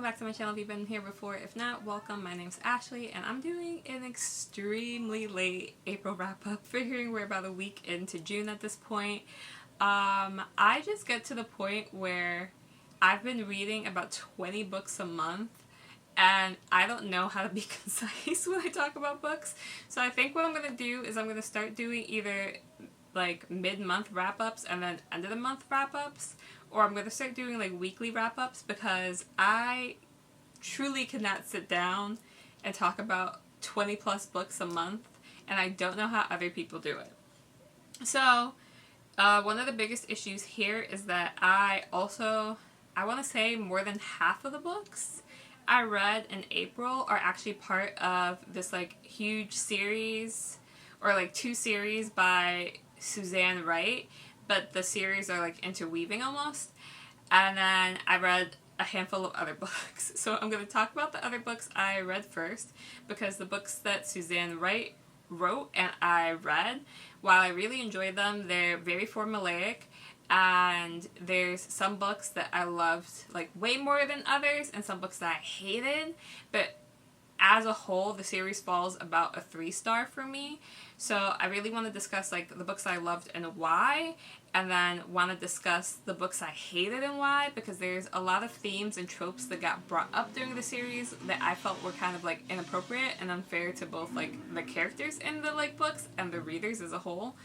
back to my channel if you've been here before. If not, welcome. My name's Ashley and I'm doing an extremely late April wrap-up, figuring we're about a week into June at this point. I just get to the point where I've been reading about 20 books a month and I don't know how to be concise when I talk about books. So I think what I'm going to do is I'm going to start doing either like mid-month wrap-ups and then end-of-the-month wrap-ups, or I'm going to start doing like weekly wrap-ups because I truly cannot sit down and talk about 20 plus books a month, and I don't know how other people do it. So one of the biggest issues here is that I want to say more than half of the books I read in April are actually part of this like huge series, or like two series by Suzanne Wright, but the series are like interweaving almost. And then I read a handful of other books. So I'm going to talk about the other books I read first, because the books that Suzanne Wright wrote and I read, while I really enjoyed them, they're very formulaic, and there's some books that I loved like way more than others and some books that I hated, but as a whole the series falls about a 3-star for me. So I really want to discuss like the books I loved and why, and then want to discuss the books I hated and why, because there's a lot of themes and tropes that got brought up during the series that I felt were kind of like inappropriate and unfair to both like the characters in the like books and the readers as a whole.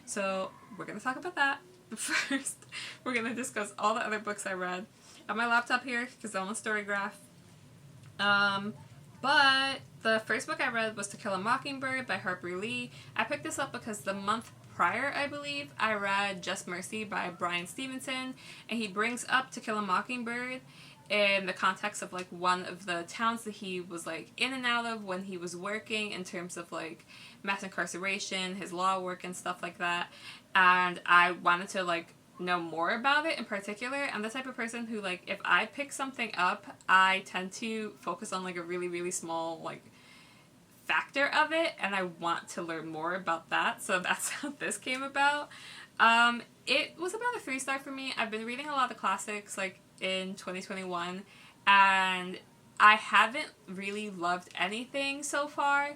So we're going to talk about that. But first, we're going to discuss all the other books I read. I have my laptop here because I'm on storygraph. But the first book I read was To Kill a Mockingbird by Harper Lee. I picked this up because the month prior, I believe, I read Just Mercy by Bryan Stevenson, and he brings up To Kill a Mockingbird in the context of like one of the towns that he was like in and out of when he was working, in terms of like mass incarceration, his law work and stuff like that. And I wanted to like know more about it in particular. I'm the type of person who, like, if I pick something up, I tend to focus on like a really, really small like factor of it, and I want to learn more about that. So that's how this came about. It was about a 3-star for me. I've been reading a lot of classics like in 2021, and I haven't really loved anything so far.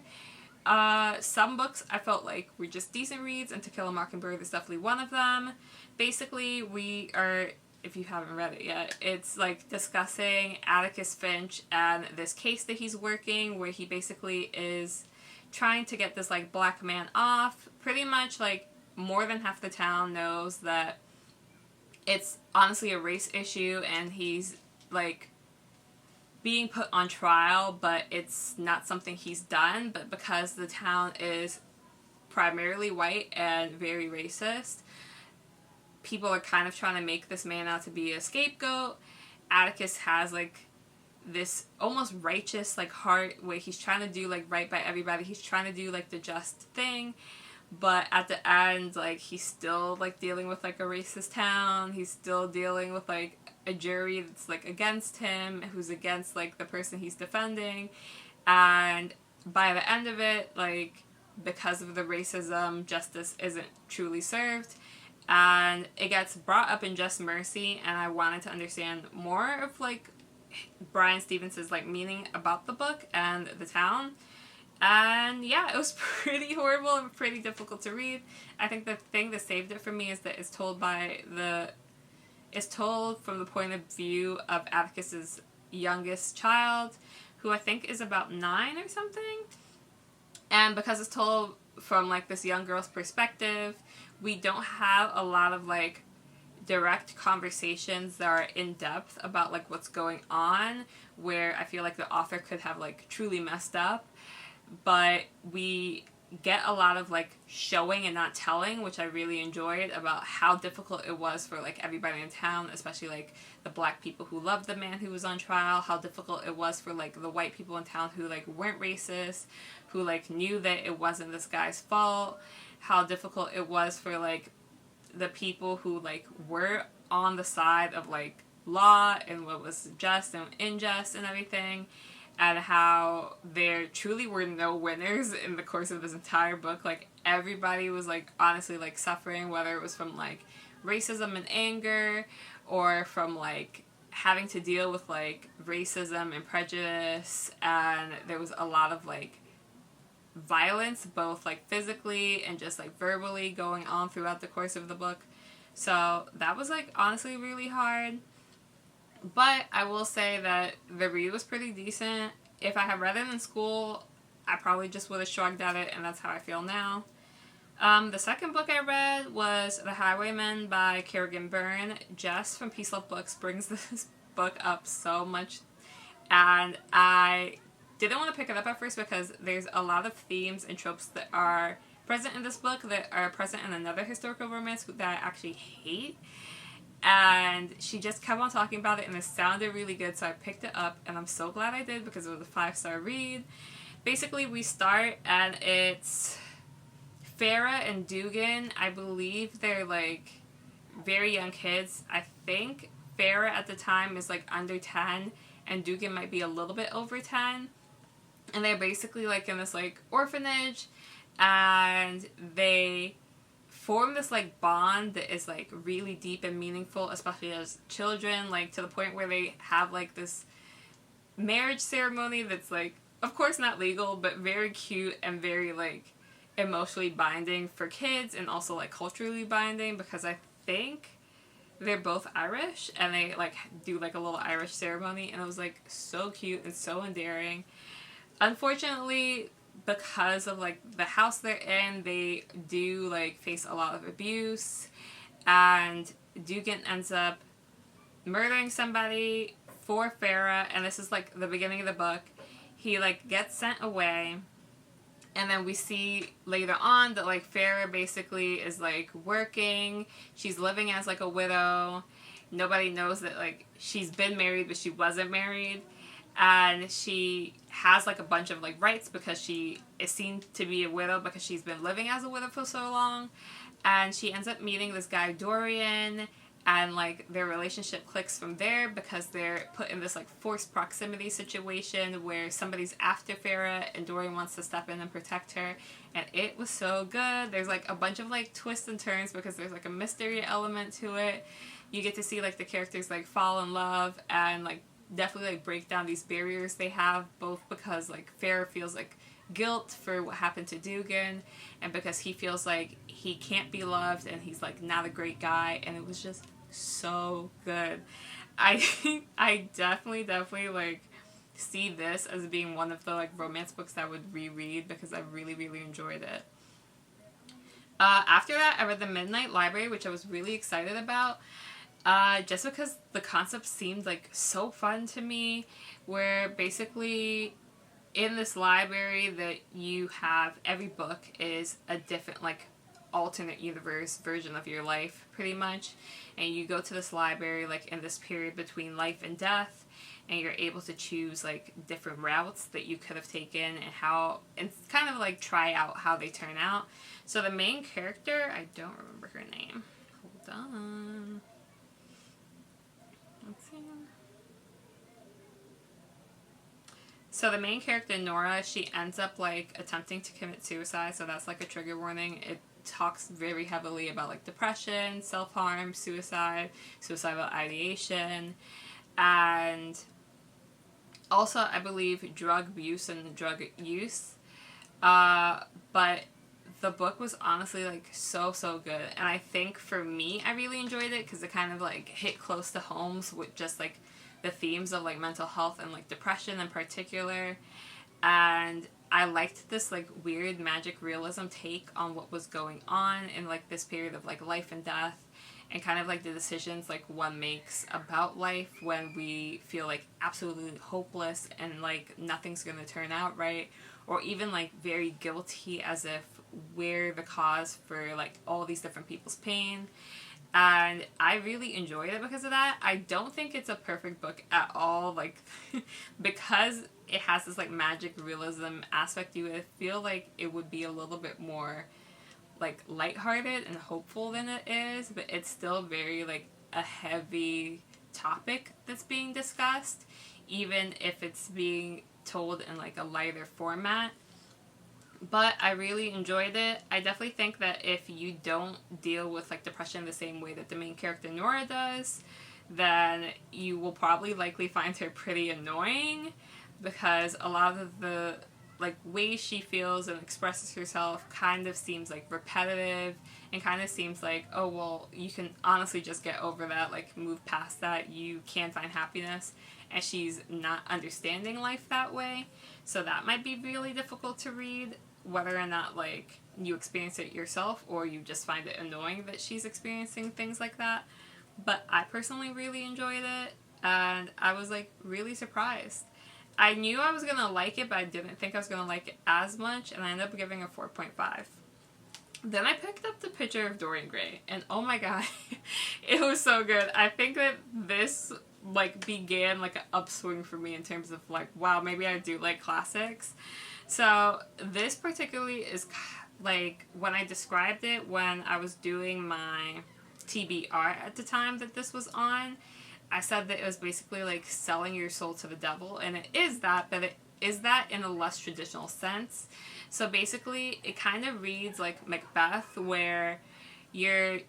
Some books I felt like were just decent reads, and To Kill a Mockingbird is definitely one of them. Basically, we are, if you haven't read it yet, it's like discussing Atticus Finch and this case that he's working, where he basically is trying to get this like black man off. Pretty much like more than half the town knows that it's honestly a race issue, and he's like being put on trial, but it's not something he's done. But because the town is primarily white and very racist, people are kind of trying to make this man out to be a scapegoat. Atticus has like this almost righteous like heart, where he's trying to do like right by everybody. He's trying to do like the just thing, but at the end, like, he's still like dealing with like a racist town. He's still dealing with like a jury that's like against him, who's against like the person he's defending. And by the end of it, like, because of the racism, justice isn't truly served, and it gets brought up in Just Mercy, and I wanted to understand more of like Bryan Stevenson's like meaning about the book and the town. And yeah, it was pretty horrible and pretty difficult to read. I think the thing that saved it for me is that it's told from the point of view of Atticus's youngest child, who I think is about 9 or something. And because it's told from like this young girl's perspective, we don't have a lot of like direct conversations that are in depth about like what's going on, where I feel like the author could have like truly messed up. But we get a lot of like showing and not telling, which I really enjoyed, about how difficult it was for like everybody in town, especially like the black people who loved the man who was on trial, how difficult it was for like the white people in town who like weren't racist, who like knew that it wasn't this guy's fault, how difficult it was for like the people who like were on the side of like law and what was just and unjust and everything, and how there truly were no winners in the course of this entire book. Like, everybody was like honestly like suffering, whether it was from like racism and anger, or from like having to deal with like racism and prejudice, and there was a lot of like violence, both like physically and just like verbally, going on throughout the course of the book. So that was like honestly really hard. But I will say that the read was pretty decent. If I had read it in school, I probably just would have shrugged at it, and that's how I feel now. The second book I read was The Highwayman by Kerrigan Byrne. Jess from Peace Love Books brings this book up so much, and I didn't want to pick it up at first because there's a lot of themes and tropes that are present in this book that are present in another historical romance that I actually hate. And she just kept on talking about it, and it sounded really good, so I picked it up, and I'm so glad I did because it was a 5-star read. Basically, we start, and it's Farah and Dugan. I believe they're like very young kids. I think Farah at the time is like under 10, and Dugan might be a little bit over 10. And they're basically like in this like orphanage, and they form this like bond that is like really deep and meaningful, especially as children, like to the point where they have like this marriage ceremony that's like, of course not legal, but very cute and very like emotionally binding for kids, and also like culturally binding, because I think they're both Irish, and they like do like a little Irish ceremony, and it was like so cute and so endearing. Unfortunately, because of like the house they're in, they do like face a lot of abuse, and Dugan ends up murdering somebody for Farah, and this is like the beginning of the book. He like gets sent away, and then we see later on that like Farah basically is like working, she's living as like a widow, nobody knows that like she's been married but she wasn't married, and she has like a bunch of like rights because she is seen to be a widow because she's been living as a widow for so long. And she ends up meeting this guy Dorian, and like their relationship clicks from there because they're put in this like forced proximity situation where somebody's after Farah and Dorian wants to step in and protect her, and it was so good. There's like a bunch of like twists and turns because there's like a mystery element to it. You get to see like the characters like fall in love and like definitely like break down these barriers they have, both because like Farah feels like guilt for what happened to Dugan, and because he feels like he can't be loved and he's like not a great guy. And it was just so good. I definitely like see this as being one of the like romance books that I would reread because I really enjoyed it. After that, I read The Midnight Library, which I was really excited about. Just because the concept seemed like so fun to me, where basically in this library that you have, every book is a different like alternate universe version of your life pretty much, and you go to this library like in this period between life and death, and you're able to choose like different routes that you could have taken and kind of like try out how they turn out. So the main character, I don't remember her name, hold on. So the main character, Nora, she ends up like attempting to commit suicide, so that's like a trigger warning. It talks very heavily about like depression, self-harm, suicide, suicidal ideation, and also I believe drug abuse and drug use. But the book was honestly like so good, and I think for me I really enjoyed it because it kind of like hit close to home with just like the themes of like mental health and like depression in particular. And I liked this like weird magic realism take on what was going on in like this period of like life and death, and kind of like the decisions like one makes about life when we feel like absolutely hopeless and like nothing's gonna turn out right, or even like very guilty as if we're the cause for like all these different people's pain. And I really enjoyed it because of that. I don't think it's a perfect book at all, like because it has this like magic realism aspect. You would feel like it would be a little bit more like lighthearted and hopeful than it is, but it's still very like a heavy topic that's being discussed, even if it's being told in like a lighter format. But I really enjoyed it. I definitely think that if you don't deal with like depression the same way that the main character Nora does, then you will probably likely find her pretty annoying, because a lot of the like ways she feels and expresses herself kind of seems like repetitive, and kind of seems like, oh well, you can honestly just get over that, like move past that, you can find happiness, and she's not understanding life that way. So that might be really difficult to read, whether or not like you experience it yourself or you just find it annoying that she's experiencing things like that. But I personally really enjoyed it, and I was like really surprised. I knew I was going to like it, but I didn't think I was going to like it as much, and I ended up giving a 4.5. Then I picked up The Picture of Dorian Gray, and oh my god, it was so good. I think that this like began like an upswing for me in terms of like, wow, maybe I do like classics. So this particularly is like, when I described it when I was doing my TBR at the time that this was on, I said that it was basically like selling your soul to the devil, and it is that, but it is that in a less traditional sense. So basically, it kind of reads like Macbeth, where you're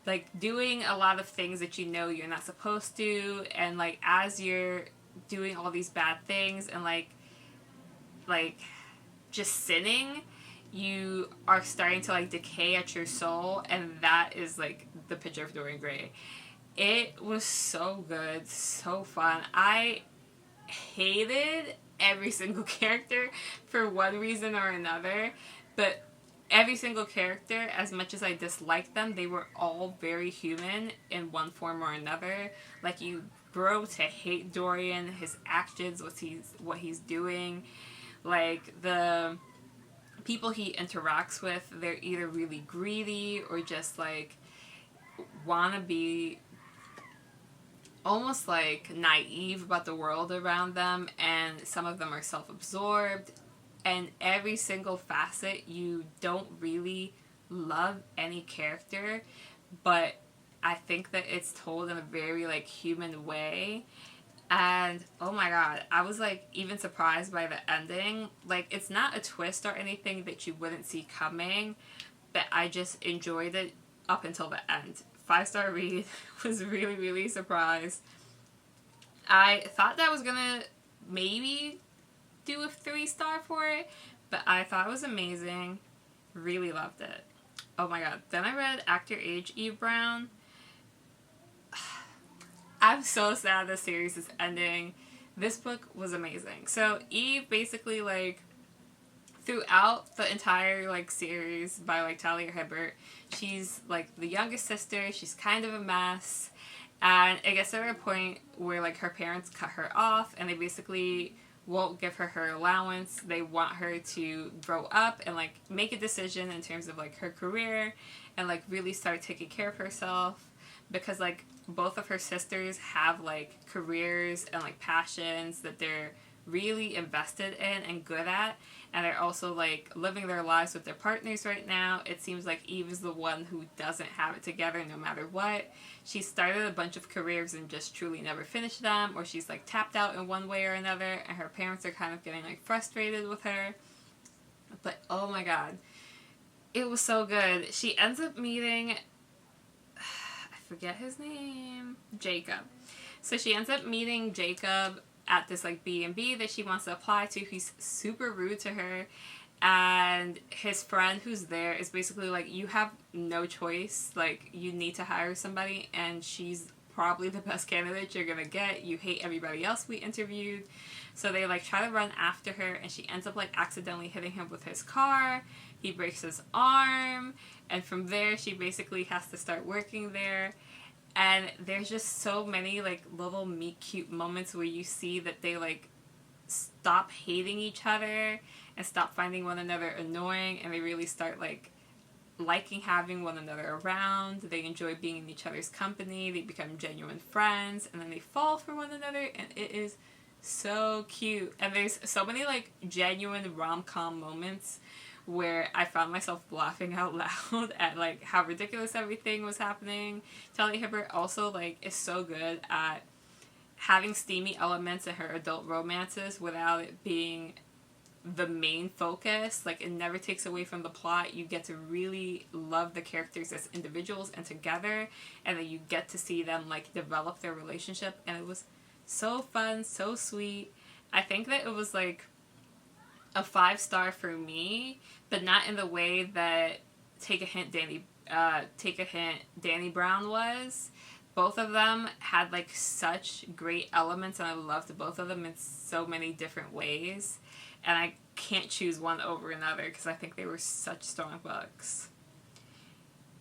like doing a lot of things that you know you're not supposed to, and like as you're doing all these bad things and like just sinning, you are starting to like decay at your soul, and that is like The Picture of Dorian Gray. It was so good, so fun. I hated every single character for one reason or another, but every single character, as much as I disliked them, they were all very human in one form or another. Like, you grow to hate Dorian, his actions, what he's doing. Like, the people he interacts with, they're either really greedy or just like wanna be almost like naive about the world around them, and some of them are self-absorbed, and every single facet, you don't really love any character, but I think that it's told in a very like human way. And oh my god, I was like even surprised by the ending. Like, it's not a twist or anything that you wouldn't see coming, but I just enjoyed it up until the end. 5-star read. Was really, really surprised. I thought that I was gonna maybe do a 3-star for it, but I thought it was amazing. Really loved it. Oh my god. Then I read Act Your Age, Eve Brown. I'm so sad this series is ending. This book was amazing. So Eve basically like, throughout the entire like series by like Talia Hibbert, she's like the youngest sister. She's kind of a mess, and it gets to a point where like her parents cut her off, and they basically won't give her her allowance. They want her to grow up and like make a decision in terms of like her career, and like really start taking care of herself, because like both of her sisters have like careers and like passions that they're really invested in and good at, and they're also like living their lives with their partners right now. It seems like Eve is the one who doesn't have it together no matter what. She started a bunch of careers and just truly never finished them, or she's like tapped out in one way or another, and her parents are kind of getting like frustrated with her. But oh my god, it was so good. She ends up meeting, I forget his name, Jacob. So she ends up meeting Jacob at this like B&B that she wants to apply to. He's super rude to her, and his friend who's there is basically like, you have no choice, like you need to hire somebody, and she's probably the best candidate you're gonna get. You hate everybody else we interviewed. So they like try to run after her, and she ends up like accidentally hitting him with his car. He breaks his arm, and from there she basically has to start working there. And there's just so many like little meet cute moments where you see that they like stop hating each other and stop finding one another annoying, and they really start like liking having one another around. They enjoy being in each other's company. They become genuine friends, and then they fall for one another, and it is so cute. And there's so many like genuine rom-com moments where I found myself laughing out loud at like how ridiculous everything was happening. Talia Hibbert also like is so good at having steamy elements in her adult romances without it being the main focus. Like, it never takes away from the plot. You get to really love the characters as individuals and together, and then you get to see them, like, develop their relationship, and it was so fun, so sweet. I think that it was, like, a 5-star for me, but not in the way that Take a Hint Danny Brown was. Both of them had, like, such great elements, and I loved both of them in so many different ways. And I can't choose one over another because I think they were such strong books.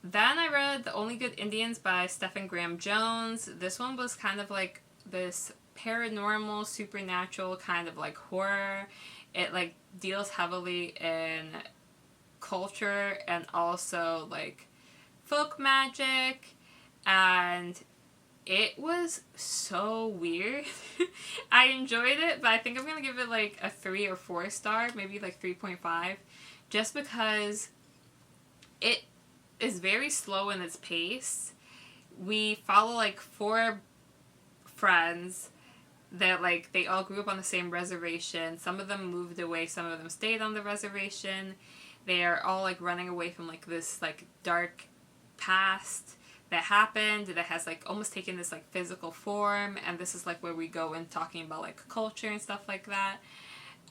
Then I read The Only Good Indians by Stephen Graham Jones. This one was kind of like this paranormal, supernatural kind of like horror. It like deals heavily in culture and also like folk magic, and it was so weird. I enjoyed it, but I think I'm going to give it like a 3 or 4 star, maybe like 3.5, just because it is very slow in its pace. We follow like 4 friends that like they all grew up on the same reservation. Some of them moved away, some of them stayed on the reservation. They are all like running away from like this like dark past that happened that has like almost taken this like physical form, and this is like where we go in talking about like culture and stuff like that.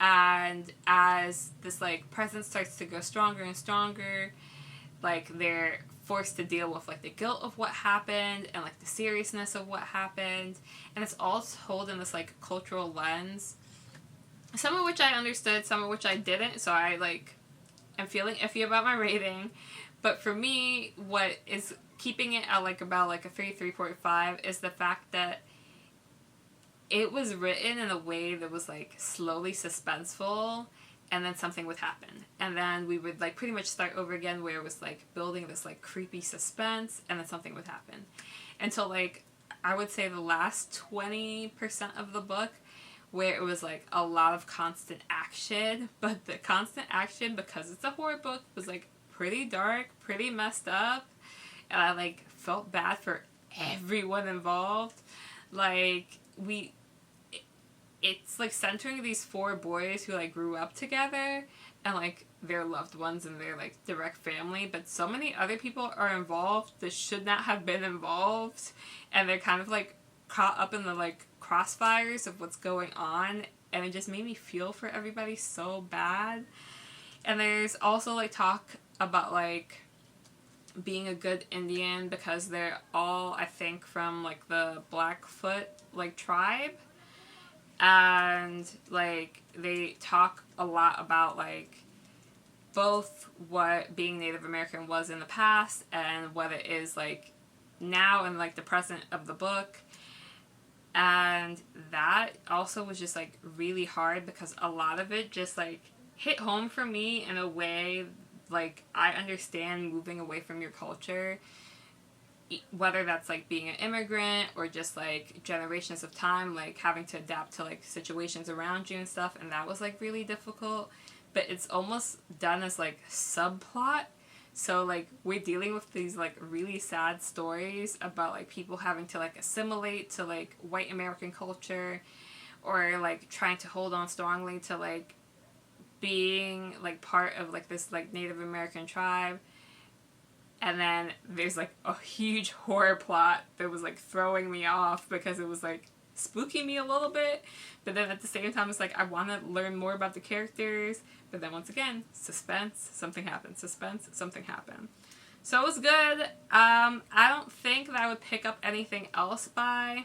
And as this like presence starts to go stronger and stronger, like they're forced to deal with like the guilt of what happened and like the seriousness of what happened, and it's all told in this like cultural lens, some of which I understood, some of which I didn't, so I like am feeling iffy about my rating. But for me, what is keeping it at like about like a 3.5 is the fact that it was written in a way that was like slowly suspenseful, and then something would happen, and then we would like pretty much start over again, where it was like building this like creepy suspense, and then something would happen until like I would say the last 20% of the book, where it was like a lot of constant action. But the constant action, because it's a horror book, was like pretty dark, pretty messed up, and I like felt bad for everyone involved. Like it's like centering these 4 boys who like grew up together and like their loved ones and their like direct family, but so many other people are involved that should not have been involved, and they're kind of like caught up in the like crossfires of what's going on, and it just made me feel for everybody so bad. And there's also like talk about like being a good Indian because they're all, I think, from like the Blackfoot like tribe, and like they talk a lot about like both what being Native American was in the past and what it is like now in like the present of the book. And that also was just like really hard because a lot of it just like hit home for me in a way like I understand moving away from your culture, whether that's like being an immigrant or just like generations of time, like having to adapt to like situations around you and stuff, and that was like really difficult. But it's almost done as like subplot, so like we're dealing with these like really sad stories about like people having to like assimilate to like white American culture, or like trying to hold on strongly to like being like part of like this like Native American tribe. And then there's like a huge horror plot that was like throwing me off because it was like spooking me a little bit, but then at the same time it's like I want to learn more about the characters, but then once again, suspense, something happened, suspense, something happened. So it was good. I don't think that I would pick up anything else by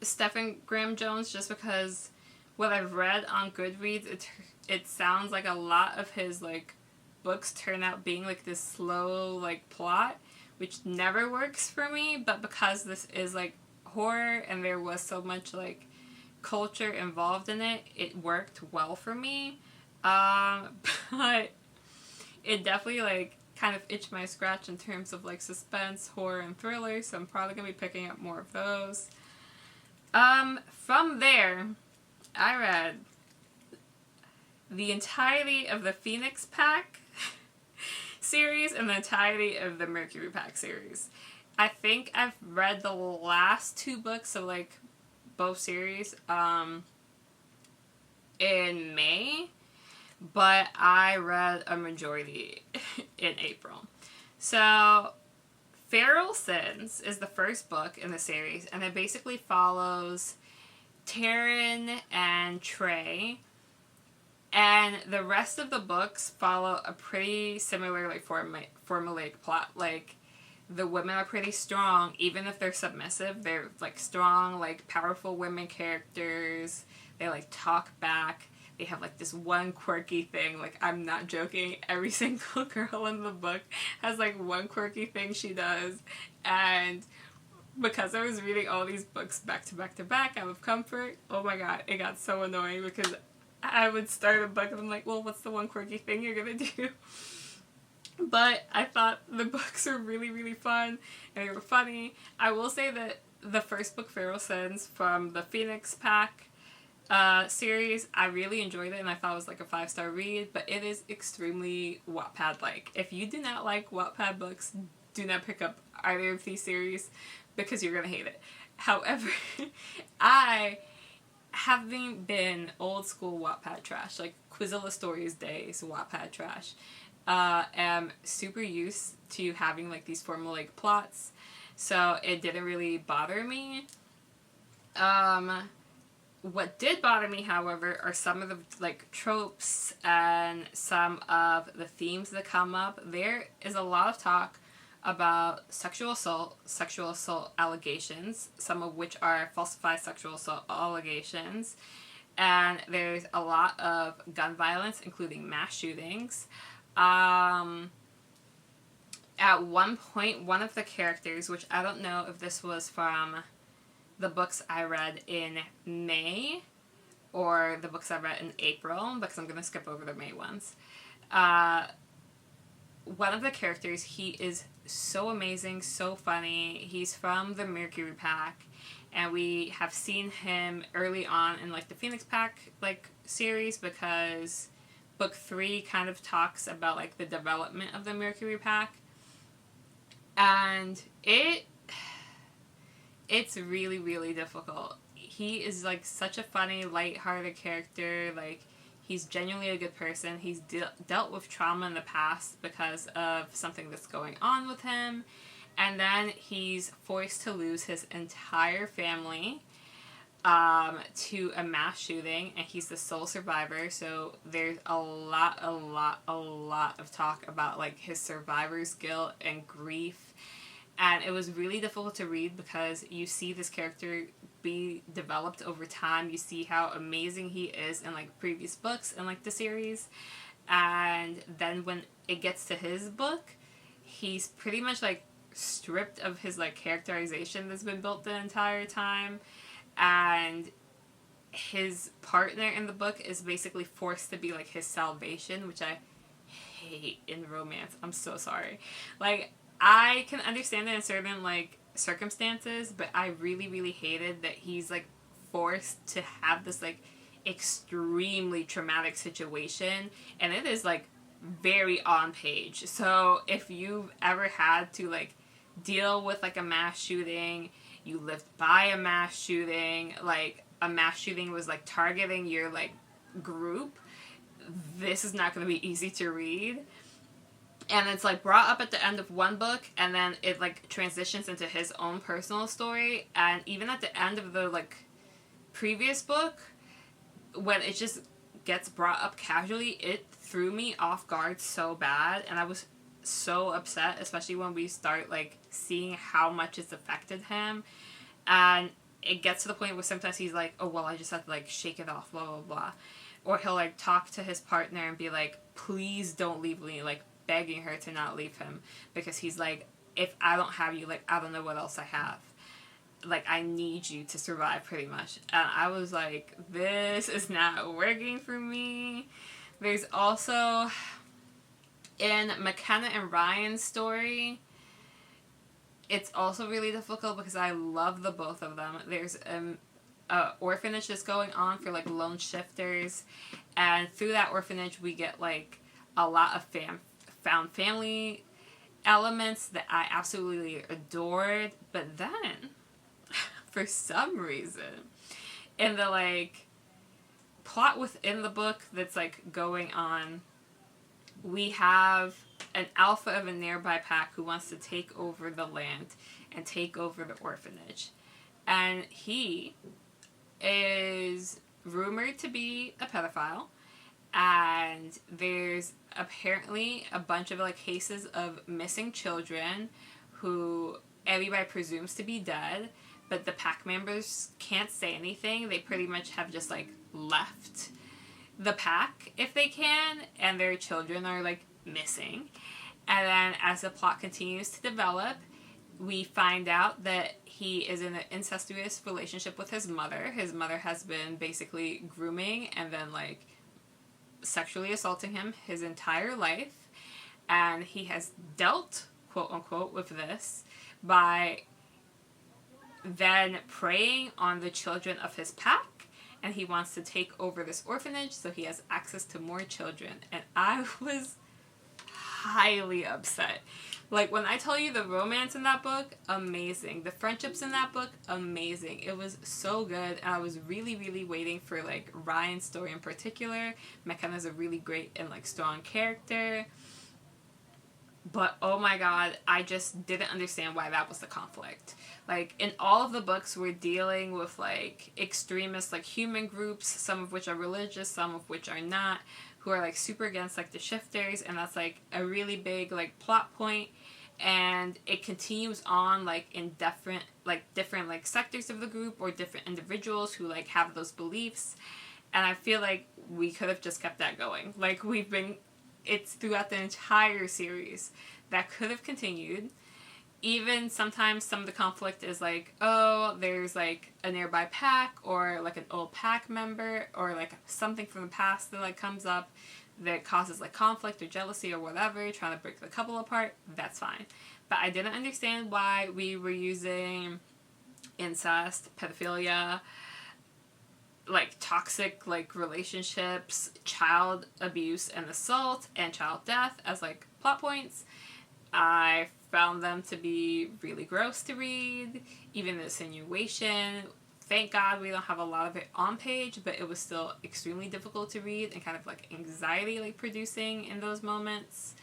Stephen Graham Jones, just because what I've read on Goodreads, it sounds like a lot of his like books turn out being like this slow like plot, which never works for me. But because this is like horror and there was so much like culture involved in it, it worked well for me. But it definitely like kind of itched my scratch in terms of like suspense, horror, and thriller, so I'm probably gonna be picking up more of those. From there, I read the entirety of the Phoenix Pack series and the entirety of the Mercury Pack series. I think I've read the last 2 books of like both series. in May, but I read a majority in April. So, Feral Sins is the first book in the series, and it basically follows Taryn and Trey, and the rest of the books follow a pretty similar, like, formulaic plot. Like, the women are pretty strong, even if they're submissive. They're, like, strong, like, powerful women characters. They, like, talk back. They have, like, this one quirky thing. Like, I'm not joking. Every single girl in the book has, like, one quirky thing she does. And because I was reading all these books back to back to back out of comfort, oh my god, it got so annoying because I would start a book and I'm like, well, what's the one quirky thing you're gonna do? But I thought the books were really, really fun, and they were funny. I will say that the first book, Feral Sins, from the Phoenix Pack series, I really enjoyed it, and I thought it was like a 5-star read, but it is extremely Wattpad-like. If you do not like Wattpad books, do not pick up either of these series, because you're going to hate it. However, I, having been old school Wattpad trash, like Quizilla Stories days Wattpad trash, am super used to having like these formulaic plots, so it didn't really bother me. What did bother me, however, are some of the like tropes and some of the themes that come up. There is a lot of talk about sexual assault allegations, some of which are falsified sexual assault allegations, and there's a lot of gun violence, including mass shootings. At one point, one of the characters, which I don't know if this was from the books I read in May or the books I read in April, because I'm going to skip over the May ones. One of the characters, he is so amazing, so funny. He's from the Mercury Pack, and we have seen him early on in like the Phoenix Pack like series, because book 3 kind of talks about like the development of the Mercury Pack, and it's really, really difficult. He is like such a funny, lighthearted character. Like, he's genuinely a good person. He's dealt with trauma in the past because of something that's going on with him, and then he's forced to lose his entire family to a mass shooting, and he's the sole survivor. So there's a lot of talk about like his survivor's guilt and grief, and it was really difficult to read because you see this character be developed over time. You see how amazing he is in like previous books in like the series, and then when it gets to his book, he's pretty much like stripped of his like characterization that's been built the entire time, and his partner in the book is basically forced to be like his salvation, which I hate in romance. I'm so sorry. Like, I can understand it in certain like circumstances, but I really, really hated that he's like forced to have this like extremely traumatic situation, and it is like very on page. So if you've ever had to like deal with like a mass shooting, you lived by a mass shooting, like a mass shooting was like targeting your like group, this is not going to be easy to read. And it's like brought up at the end of one book, and then it like transitions into his own personal story. And even at the end of the like previous book, when it just gets brought up casually, it threw me off guard so bad, and I was so upset, especially when we start like seeing how much it's affected him. And it gets to the point where sometimes he's like, oh well, I just have to like shake it off, blah blah blah. Or he'll like talk to his partner and be like, please don't leave me, like begging her to not leave him, because he's like, if I don't have you, like I don't know what else I have, like I need you to survive, pretty much. And I was like, this is not working for me. There's also in McKenna and Ryan's story, it's also really difficult because I love the both of them. There's a orphanage that's going on for like lone shifters, and through that orphanage we get like a lot of found family elements that I absolutely adored. But then for some reason in the like plot within the book that's like going on. We have an alpha of a nearby pack who wants to take over the land and take over the orphanage. And he is rumored to be a pedophile. And there's apparently a bunch of like cases of missing children who everybody presumes to be dead, but the pack members can't say anything. They pretty much have just like left the pack if they can, and their children are like missing. And then as the plot continues to develop, we find out that he is in an incestuous relationship with his mother. His mother has been basically grooming and then like sexually assaulting him his entire life, and he has dealt, quote unquote, with this by then preying on the children of his pack, and he wants to take over this orphanage so he has access to more children. And I was highly upset. Like, when I tell you the romance in that book, amazing. The friendships in that book, amazing. It was so good, and I was really, really waiting for, like, Ryan's story in particular. McKenna's a really great and, like, strong character. But, oh my god, I just didn't understand why that was the conflict. Like, in all of the books, we're dealing with, like, extremist, like, human groups, some of which are religious, some of which are not, who are, like, super against, like, the shifters, and that's, like, a really big, like, plot point. And it continues on, like, in different, like, sectors of the group or different individuals who, like, have those beliefs. And I feel like we could have just kept that going. Like, it's throughout the entire series. That could have continued. Even sometimes some of the conflict is like, oh, there's like a nearby pack or like an old pack member or like something from the past that like comes up that causes like conflict or jealousy or whatever, trying to break the couple apart. That's fine. But I didn't understand why we were using incest, pedophilia, like toxic like relationships, child abuse and assault, and child death as like plot points. I found them to be really gross to read. Even the insinuation, thank God we don't have a lot of it on page, but it was still extremely difficult to read and kind of like anxiety like producing in those moments.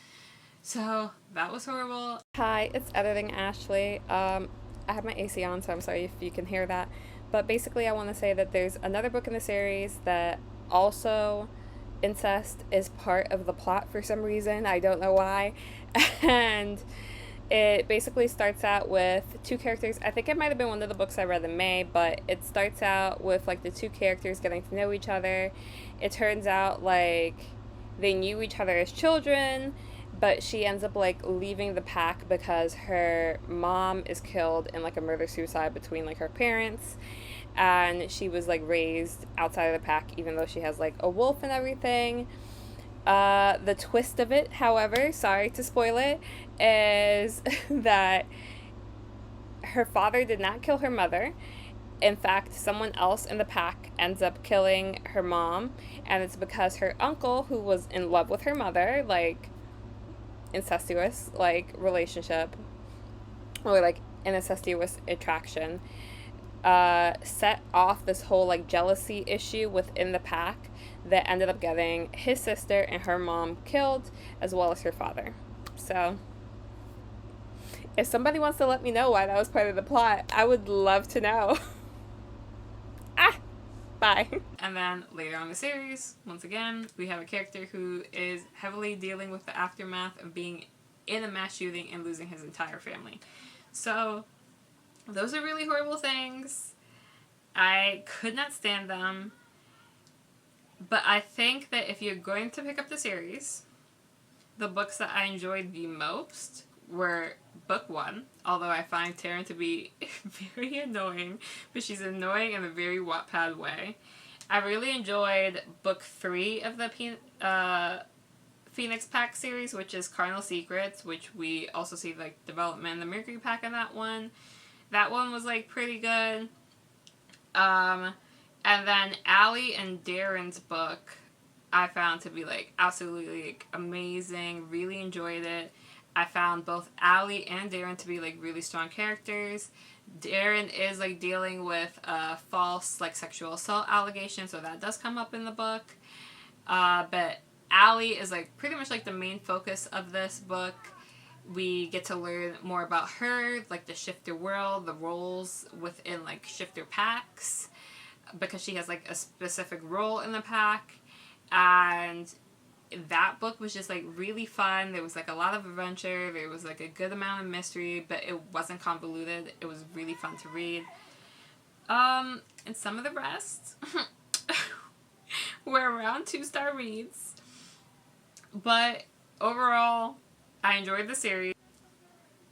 So that was horrible. Hi, it's Editing Ashley. I have my AC on, so I'm sorry if you can hear that. But basically I want to say that there's another book in the series that also incest is part of the plot for some reason. I don't know why. And it basically starts out with two characters. I think it might have been one of the books I read in May, but it starts out with like the two characters getting to know each other. It turns out like they knew each other as children, but she ends up like leaving the pack because her mom is killed in like a murder-suicide between like her parents, and she was like raised outside of the pack even though she has like a wolf and everything. The twist of it, however, sorry to spoil it, is that her father did not kill her mother. In fact, someone else in the pack ends up killing her mom, and it's because her uncle, who was in love with her mother, like incestuous like relationship or like an incestuous attraction, set off this whole like jealousy issue within the pack that ended up getting his sister and her mom killed, as well as her father. So if somebody wants to let me know why that was part of the plot, I would love to know. Bye. And then later on in the series, once again, we have a character who is heavily dealing with the aftermath of being in a mass shooting and losing his entire family. So those are really horrible things. I could not stand them. But I think that if you're going to pick up the series, the books that I enjoyed the most were book 1, although I find Taryn to be very annoying, but she's annoying in a very Wattpad way. I really enjoyed book 3 of the Phoenix Pack series, which is Cardinal Secrets, which we also see like development in the Mercury Pack in that one. That one was like pretty good. And then Allie and Darren's book I found to be like absolutely like amazing. Really enjoyed it. I found both Allie and Darren to be like really strong characters. Darren is like dealing with a false like sexual assault allegation, so that does come up in the book. But Allie is like pretty much like the main focus of this book. We get to learn more about her, like the shifter world, the roles within like shifter packs, because she has like a specific role in the pack. And that book was just like really fun. There was like a lot of adventure. There was like a good amount of mystery, but it wasn't convoluted. It was really fun to read. And some of the rest were around 2-star reads. But overall, I enjoyed the series.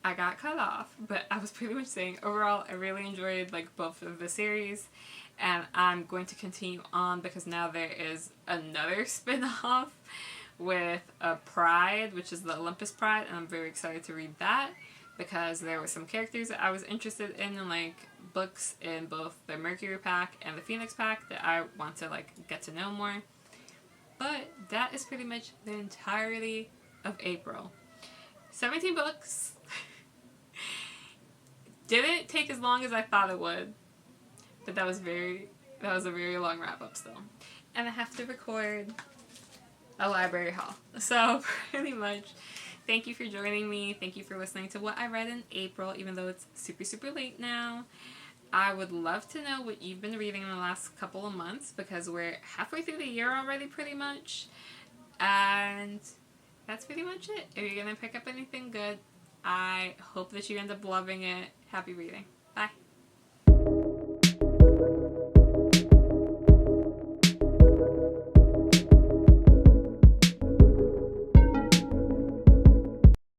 I got cut off, but I was pretty much saying overall I really enjoyed like both of the series, and I'm going to continue on because now there is another spin-off with Pride, which is the Olympus Pride, and I'm very excited to read that because there were some characters that I was interested in like books in both the Mercury pack and the Phoenix pack that I want to like get to know more. But that is pretty much the entirety of April. 17 books. Didn't take as long as I thought it would, but that was a very long wrap up still. And I have to record a library haul. So pretty much, thank you for joining me. Thank you for listening to what I read in April, even though it's super, super late now. I would love to know what you've been reading in the last couple of months because we're halfway through the year already pretty much. And that's pretty much it. If you're going to pick up anything good, I hope that you end up loving it. Happy reading. Bye.